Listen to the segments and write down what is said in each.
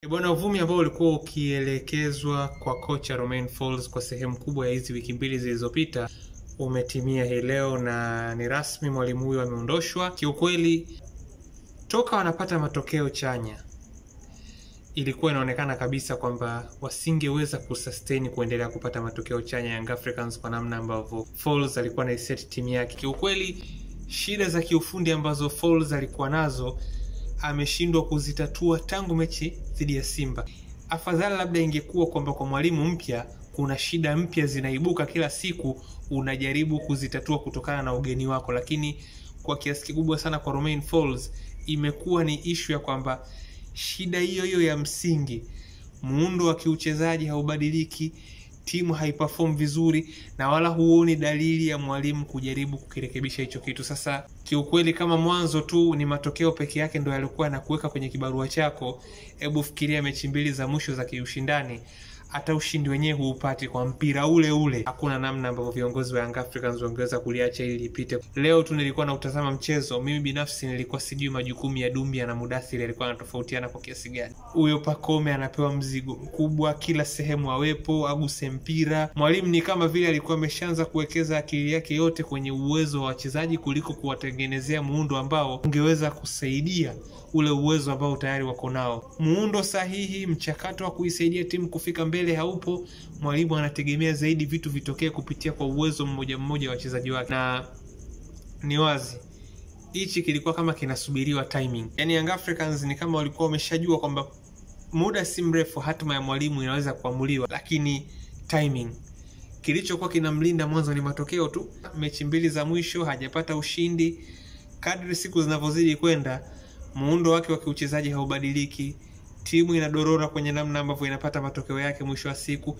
Bwana, uvumi ambao ulikuwa ukielekezwa kwa kocha Romain Folz kwa sehemu kubwa ya hizi wiki mbili zilizopita umetimia hii leo, na ni rasmi mwalimu huyu ameondoshwa. Kiukweli toka wanapata matokeo chanya ilikuwa inaonekana kabisa kwamba wasingeweza kusustain kuendelea kupata matokeo chanya Young Africans kwa namna ambavyo Folz alikuwa na set timu yake. Kiukweli shida za kiufundi ambazo Folz alikuwa nazo ameshindwa kuzitatua tangu mechi dhidi ya Simba. Afadhali labda ingekuwa kwamba kwa mwalimu mpya kuna shida mpya zinaibuka kila siku, unajaribu kuzitatua kutokana na ugeni wako, lakini kwa kiasi kikubwa sana kwa Romain Folz imekuwa ni issue ya kwamba shida hiyo ya msingi, muundo wa kiuchezaji haubadiliki, timu haiperform vizuri, na wala huoni dalili ya mwalimu kujaribu kukirekebisha hicho kitu. Sasa kiukweli kama mwanzo tu ni matokeo peke yake ndio yalikuwa na kuweka kwenye kibarua chako, hebu fikiria mechi mbili za mwisho za kiushindani, hata ushindi wenyewe huupati kwa mpira ule ule. Hakuna namna ambavyo viongozi wa Young Africans wangeweza kuliacha ili lipite. Leo tu nilikuwa na utazama mchezo, mimi binafsi nilikuwa sijui majukumu ya Dumbia na Mudathir yalikuwa yanatofautiana kwa kiasi gani. Huyo Pacome anapewa mzigo mkubwa, kila sehemu awepo, aguse mpira. Mwalimu ni kama vile alikuwa ameshaanza kuwekeza akili yake yote kwenye uwezo wa wachezaji kuliko kuwatengenezea muundo ambao ungeweza kusaidia ule uwezo ambao tayari wako nao. Muundo sahihi, mchakato wa kuisaidia timu kufika mbele haupo. Mwalimu anategemea zaidi vitu vitokee kupitia kwa uwezo mmoja mmoja wa wachezaji wake, na ni wazi hichi kilikuwa kama kinasubiriwa timing. Yaani Young Africans ni kama walikuwa wameshajua kwamba muda si mrefu hatima ya mwalimu inaweza kuamuliwa, lakini timing. Kilichokuwa kinamlinda mwanzo ni matokeo tu. Mechi mbili za mwisho hajapata ushindi. Kadri siku zinavyozidi kwenda, muundo wake wa kiuchezaji haubadiliki, timu inadorora kwenye namna ambavyo inapata matokeo yake mwisho wa siku,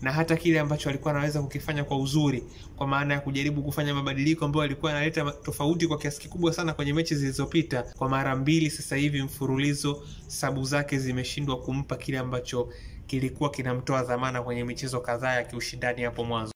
na hata kile ambacho alikuwa anaweza kukifanya kwa uzuri, kwa maana ya kujaribu kufanya mabadiliko ambayo alikuwa analeta tofauti kwa kiasi kikubwa sana kwenye mechi zilizopita, kwa mara mbili sasa hivi mfululizo sabu zake zimeshindwa kumpa kile ambacho kilikuwa kinamtoa dhamana kwenye michezo kadhaa ya kiushindani hapo mwanzo.